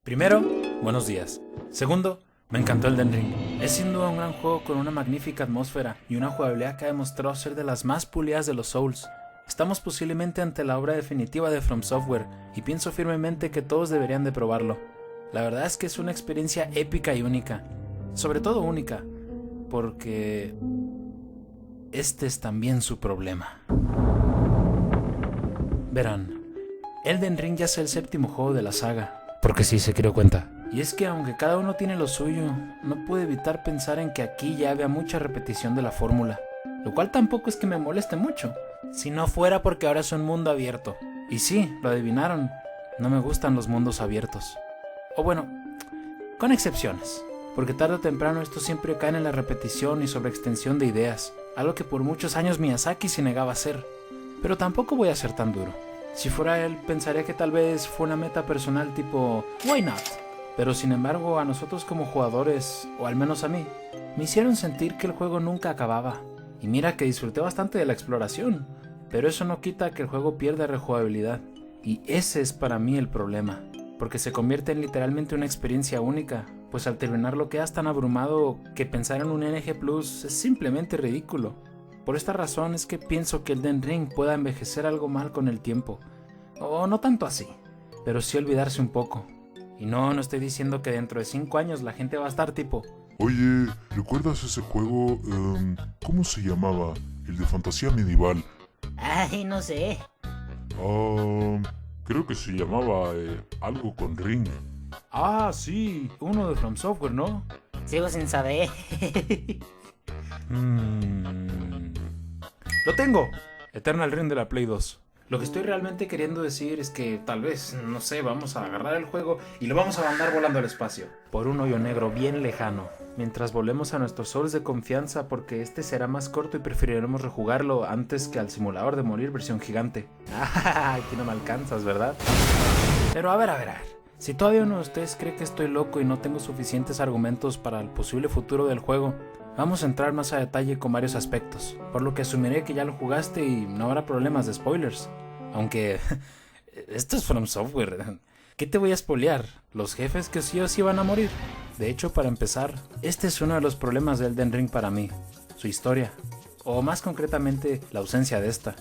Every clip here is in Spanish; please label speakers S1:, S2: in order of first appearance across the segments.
S1: Primero, buenos días. Segundo, me encantó Elden Ring. Es sin duda un gran juego con una magnífica atmósfera y una jugabilidad que ha demostrado ser de las más pulidas de los Souls. Estamos posiblemente ante la obra definitiva de From Software y pienso firmemente que todos deberían de probarlo. La verdad es que es una experiencia épica y única. Sobre todo única, porque este es también su problema. Verán, Elden Ring ya es el séptimo juego de la saga, porque sí se creó cuenta. Y es que aunque cada uno tiene lo suyo, no puedo evitar pensar en que aquí ya había mucha repetición de la fórmula, lo cual tampoco es que me moleste mucho, si no fuera porque ahora es un mundo abierto. Y sí, lo adivinaron, no me gustan los mundos abiertos. O bueno, con excepciones, porque tarde o temprano esto siempre cae en la repetición y sobreextensión de ideas, algo que por muchos años Miyazaki se negaba a hacer. Pero tampoco voy a ser tan duro. Si fuera él, pensaría que tal vez fue una meta personal tipo "why not?". Pero sin embargo, a nosotros como jugadores, o al menos a mí, me hicieron sentir que el juego nunca acababa. Y mira que disfruté bastante de la exploración, pero eso no quita que el juego pierda rejugabilidad. Y ese es para mí el problema, porque se convierte en literalmente una experiencia única, pues al terminarlo quedas tan abrumado que pensar en un NG Plus es simplemente ridículo. Por esta razón es que pienso que Elden Ring pueda envejecer algo mal con el tiempo, o no tanto así, pero sí olvidarse un poco. Y no estoy diciendo que dentro de 5 años la gente va a estar tipo
S2: Oye, ¿recuerdas ese juego? ¿Cómo se llamaba? El de fantasía medieval.
S3: Ay, no sé.
S2: Creo que se llamaba algo con ring.
S1: "Ah, sí, uno de From Software, ¿no?".
S3: Sigo sin saber.
S1: Lo tengo. Eternal Ring de la Play 2. Lo que estoy realmente queriendo decir es que tal vez, no sé, vamos a agarrar el juego y lo vamos a mandar volando al espacio, por un hoyo negro bien lejano, mientras volvemos a nuestros Souls de confianza, porque este será más corto y preferiremos rejugarlo antes que al simulador de morir versión gigante. Aquí no me alcanzas, ¿verdad? Pero a ver. Si todavía uno de ustedes cree que estoy loco y no tengo suficientes argumentos para el posible futuro del juego, vamos a entrar más a detalle con varios aspectos, por lo que asumiré que ya lo jugaste y no habrá problemas de spoilers. Aunque esto es From Software. ¿Qué te voy a spoilear? Los jefes que sí o sí van a morir. De hecho, para empezar, este es uno de los problemas de Elden Ring para mí, su historia, o más concretamente, la ausencia de esta.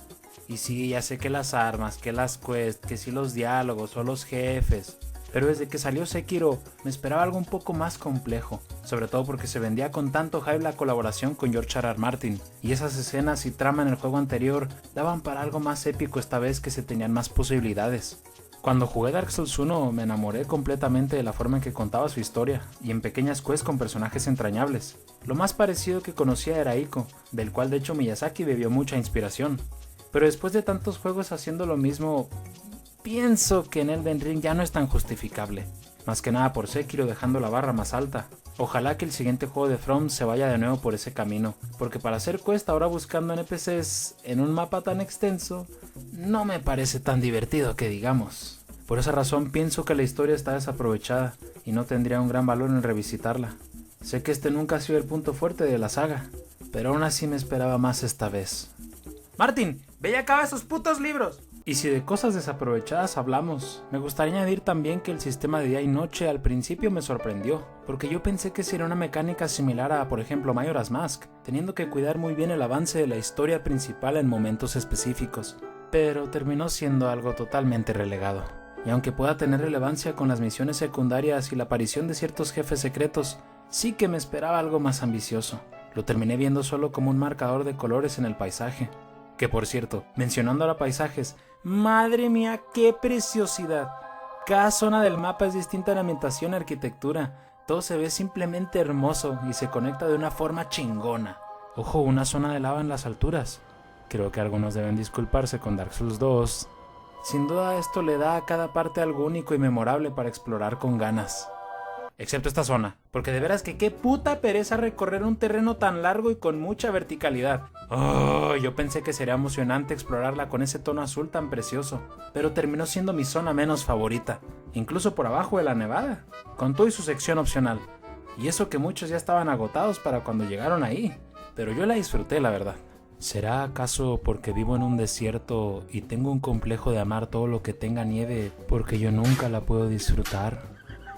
S1: Y sí, ya sé que las armas, que las quests, que sí los diálogos o los jefes, pero desde que salió Sekiro me esperaba algo un poco más complejo, sobre todo porque se vendía con tanto hype la colaboración con George R. R. Martin, y esas escenas y trama en el juego anterior daban para algo más épico esta vez que se tenían más posibilidades. Cuando jugué Dark Souls 1 me enamoré completamente de la forma en que contaba su historia, y en pequeñas quests con personajes entrañables. Lo más parecido que conocía era Ico, del cual de hecho Miyazaki bebió mucha inspiración. Pero después de tantos juegos haciendo lo mismo, pienso que en Elden Ring ya no es tan justificable. Más que nada por Sekiro dejando la barra más alta. Ojalá que el siguiente juego de From se vaya de nuevo por ese camino, porque para hacer quest ahora buscando NPCs en un mapa tan extenso, no me parece tan divertido que digamos. Por esa razón pienso que la historia está desaprovechada y no tendría un gran valor en revisitarla. Sé que este nunca ha sido el punto fuerte de la saga, pero aún así me esperaba más esta vez. Martin, ve y acaba esos putos libros. Y si de cosas desaprovechadas hablamos, me gustaría añadir también que el sistema de día y noche al principio me sorprendió, porque yo pensé que sería una mecánica similar a, por ejemplo, Majora's Mask, teniendo que cuidar muy bien el avance de la historia principal en momentos específicos, pero terminó siendo algo totalmente relegado. Y aunque pueda tener relevancia con las misiones secundarias y la aparición de ciertos jefes secretos, sí que me esperaba algo más ambicioso. Lo terminé viendo solo como un marcador de colores en el paisaje. Que por cierto, mencionando ahora paisajes, madre mía, qué preciosidad. Cada zona del mapa es distinta en ambientación y arquitectura. Todo se ve simplemente hermoso y se conecta de una forma chingona. Ojo, una zona de lava en las alturas. Creo que algunos deben disculparse con Dark Souls 2. Sin duda esto le da a cada parte algo único y memorable para explorar con ganas. Excepto esta zona, porque de veras que qué puta pereza recorrer un terreno tan largo y con mucha verticalidad. Yo pensé que sería emocionante explorarla con ese tono azul tan precioso, pero terminó siendo mi zona menos favorita, incluso por abajo de la nevada, con todo y su sección opcional. Y eso que muchos ya estaban agotados para cuando llegaron ahí, pero yo la disfruté, la verdad. ¿Será acaso porque vivo en un desierto y tengo un complejo de amar todo lo que tenga nieve porque yo nunca la puedo disfrutar?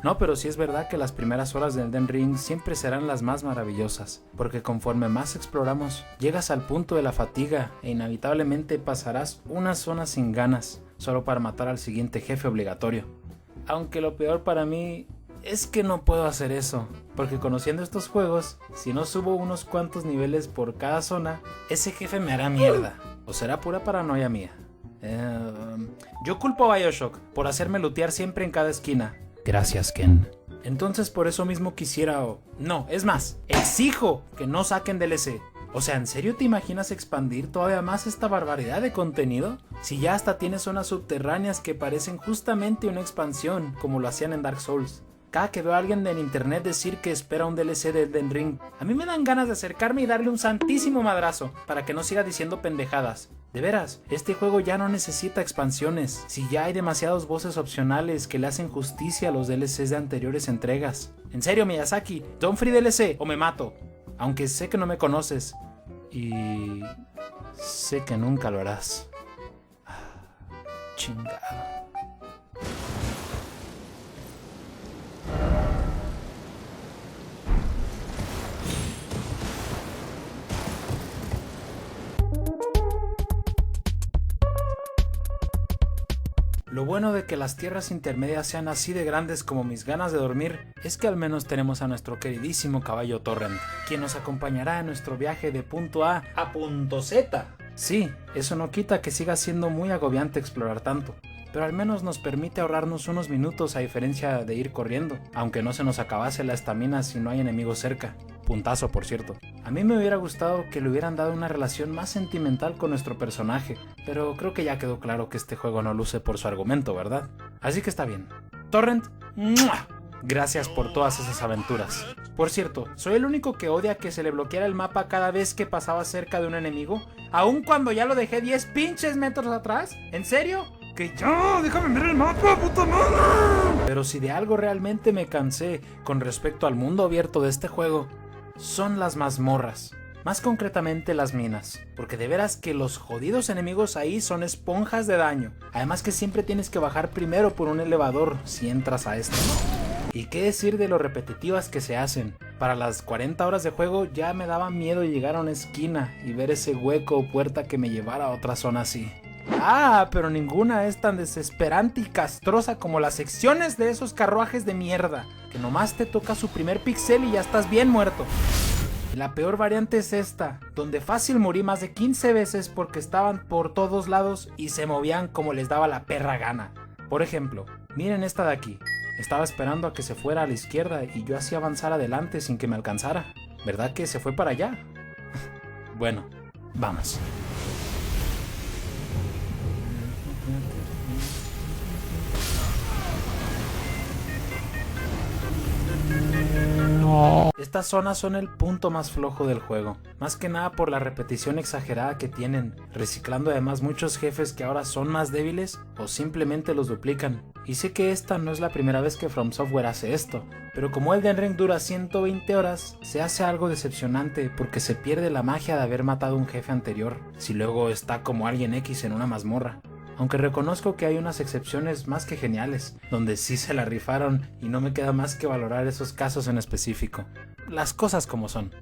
S1: No, pero sí es verdad que las primeras horas de Elden Ring siempre serán las más maravillosas, porque conforme más exploramos, llegas al punto de la fatiga e inevitablemente pasarás unas zonas sin ganas, solo para matar al siguiente jefe obligatorio. Aunque lo peor para mí es que no puedo hacer eso, porque conociendo estos juegos, si no subo unos cuantos niveles por cada zona, ese jefe me hará mierda, o será pura paranoia mía. Yo culpo a Bioshock por hacerme lootear siempre en cada esquina. Gracias, Ken. Entonces por eso mismo quisiera no, es más, exijo que no saquen DLC. O sea, ¿en serio te imaginas expandir todavía más esta barbaridad de contenido? Si ya hasta tienes zonas subterráneas que parecen justamente una expansión, como lo hacían en Dark Souls. Cada que veo a alguien en internet decir que espera un DLC de Elden Ring, a mí me dan ganas de acercarme y darle un santísimo madrazo, para que no siga diciendo pendejadas. De veras, este juego ya no necesita expansiones, si ya hay demasiados voces opcionales que le hacen justicia a los DLCs de anteriores entregas. En serio, Miyazaki, don't free DLC o me mato. Aunque sé que no me conoces. Y sé que nunca lo harás. Chingado. Lo bueno de que las tierras intermedias sean así de grandes como mis ganas de dormir es que al menos tenemos a nuestro queridísimo caballo Torrent, quien nos acompañará en nuestro viaje de punto A a punto Z. Sí, eso no quita que siga siendo muy agobiante explorar tanto, pero al menos nos permite ahorrarnos unos minutos a diferencia de ir corriendo, aunque no se nos acabase la estamina si no hay enemigos cerca. Puntazo, por cierto. A mí me hubiera gustado que le hubieran dado una relación más sentimental con nuestro personaje, pero creo que ya quedó claro que este juego no luce por su argumento, ¿verdad? Así que está bien. Torrent, ¡mua! Gracias por todas esas aventuras. Por cierto, ¿soy el único que odia que se le bloqueara el mapa cada vez que pasaba cerca de un enemigo? ¿Aun cuando ya lo dejé 10 pinches metros atrás? ¿En serio? ¡Que ya! ¡Déjame ver el mapa, puta madre! Pero si de algo realmente me cansé con respecto al mundo abierto de este juego, son las mazmorras, más concretamente las minas, porque de veras que los jodidos enemigos ahí son esponjas de daño, además que siempre tienes que bajar primero por un elevador si entras a este. Y qué decir de lo repetitivas que se hacen. Para las 40 horas de juego ya me daba miedo llegar a una esquina y ver ese hueco o puerta que me llevara a otra zona así. Pero ninguna es tan desesperante y castrosa como las secciones de esos carruajes de mierda, que nomás te toca su primer pixel y ya estás bien muerto. Y la peor variante es esta, donde fácil morí más de 15 veces porque estaban por todos lados y se movían como les daba la perra gana. Por ejemplo, miren esta de aquí. Estaba esperando a que se fuera a la izquierda y yo hacía avanzar adelante sin que me alcanzara. ¿Verdad que se fue para allá? Bueno, vamos. Estas zonas son el punto más flojo del juego, más que nada por la repetición exagerada que tienen, reciclando además muchos jefes que ahora son más débiles o simplemente los duplican. Y sé que esta no es la primera vez que From Software hace esto, pero como Elden Ring dura 120 horas, se hace algo decepcionante porque se pierde la magia de haber matado a un jefe anterior, si luego está como alguien X en una mazmorra. Aunque reconozco que hay unas excepciones más que geniales, donde sí se la rifaron y no me queda más que valorar esos casos en específico. Las cosas como son.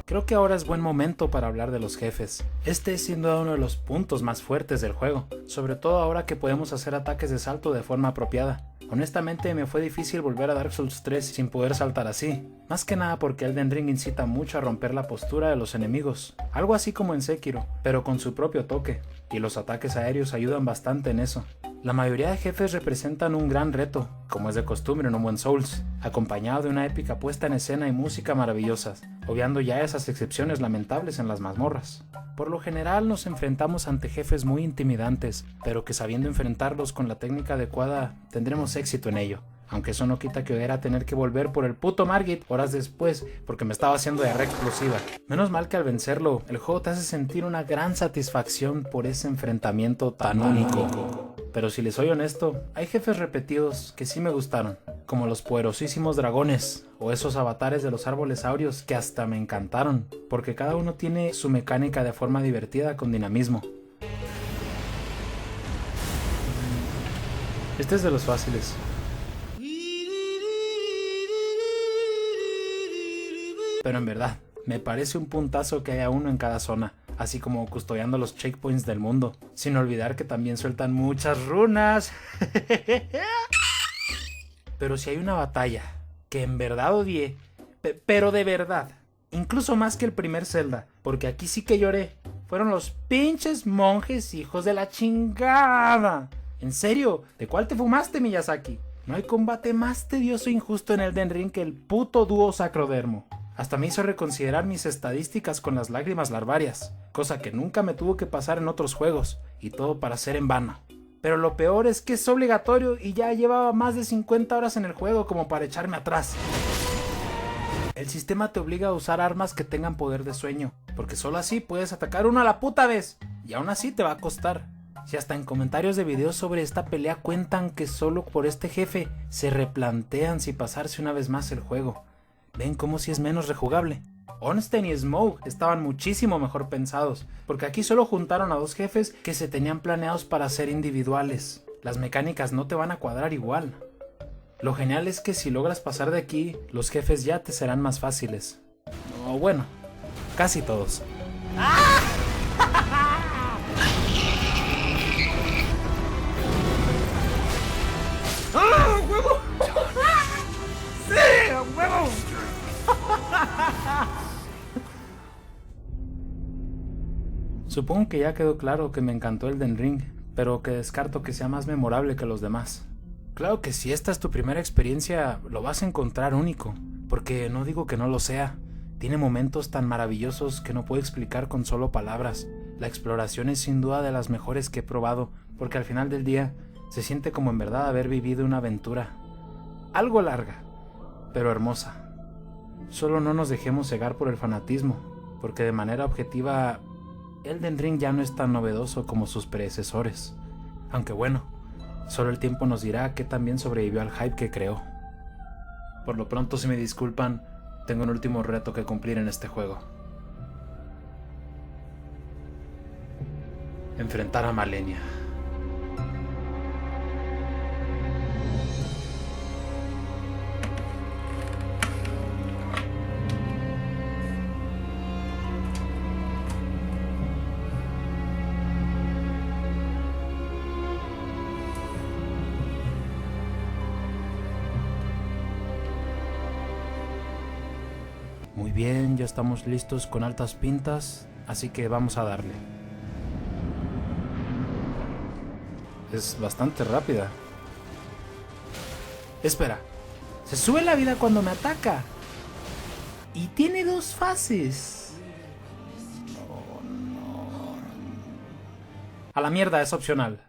S1: Creo que ahora es buen momento para hablar de los jefes. Este es sin duda uno de los puntos más fuertes del juego, sobre todo ahora que podemos hacer ataques de salto de forma apropiada. Honestamente me fue difícil volver a Dark Souls 3 sin poder saltar así, más que nada porque Elden Ring incita mucho a romper la postura de los enemigos, algo así como en Sekiro, pero con su propio toque, y los ataques aéreos ayudan bastante en eso. La mayoría de jefes representan un gran reto, como es de costumbre en un buen Souls, acompañado de una épica puesta en escena y música maravillosas, obviando ya esas excepciones lamentables en las mazmorras. Por lo general nos enfrentamos ante jefes muy intimidantes, pero que sabiendo enfrentarlos con la técnica adecuada tendremos éxito en ello. Aunque eso no quita que odiara tener que volver por el puto Margit horas después porque me estaba haciendo diarrea explosiva. Menos mal que al vencerlo, el juego te hace sentir una gran satisfacción por ese enfrentamiento tan único. Pero si les soy honesto, hay jefes repetidos que sí me gustaron, como los poderosísimos dragones o esos avatares de los árboles áureos que hasta me encantaron, porque cada uno tiene su mecánica de forma divertida con dinamismo. Este es de los fáciles. Pero en verdad, me parece un puntazo que haya uno en cada zona, así como custodiando los checkpoints del mundo, sin olvidar que también sueltan muchas runas. Pero si hay una batalla que en verdad odié, pero de verdad, incluso más que el primer Zelda, porque aquí sí que lloré, fueron los pinches monjes hijos de la chingada. En serio, ¿de cuál te fumaste, Miyazaki? No hay combate más tedioso e injusto en Elden Ring que el puto dúo Sacrodermo. Hasta me hizo reconsiderar mis estadísticas con las lágrimas larvarias, cosa que nunca me tuvo que pasar en otros juegos, y todo para ser en vano. Pero lo peor es que es obligatorio y ya llevaba más de 50 horas en el juego como para echarme atrás. El sistema te obliga a usar armas que tengan poder de sueño, porque solo así puedes atacar uno a la puta vez, y aún así te va a costar. Si hasta en comentarios de videos sobre esta pelea cuentan que solo por este jefe se replantean si pasarse una vez más el juego. ¿Ven cómo si es menos rejugable? Ornstein y Smough estaban muchísimo mejor pensados, porque aquí solo juntaron a dos jefes que se tenían planeados para ser individuales. Las mecánicas no te van a cuadrar igual. Lo genial es que si logras pasar de aquí, los jefes ya te serán más fáciles. O bueno, casi todos. Supongo que ya quedó claro que me encantó Elden Ring, pero que descarto que sea más memorable que los demás. Claro que si esta es tu primera experiencia, lo vas a encontrar único, porque no digo que no lo sea. Tiene momentos tan maravillosos que no puedo explicar con solo palabras. La exploración es sin duda de las mejores que he probado, porque al final del día se siente como en verdad haber vivido una aventura. Algo larga, pero hermosa. Solo no nos dejemos cegar por el fanatismo, porque de manera objetiva, Elden Ring ya no es tan novedoso como sus predecesores. Aunque bueno, solo el tiempo nos dirá qué tan bien sobrevivió al hype que creó. Por lo pronto, si me disculpan, tengo un último reto que cumplir en este juego. Enfrentar a Malenia. Muy bien, ya estamos listos con altas pintas, así que vamos a darle. Es bastante rápida. Espera, se sube la vida cuando me ataca. Y tiene dos fases. No. A la mierda, es opcional.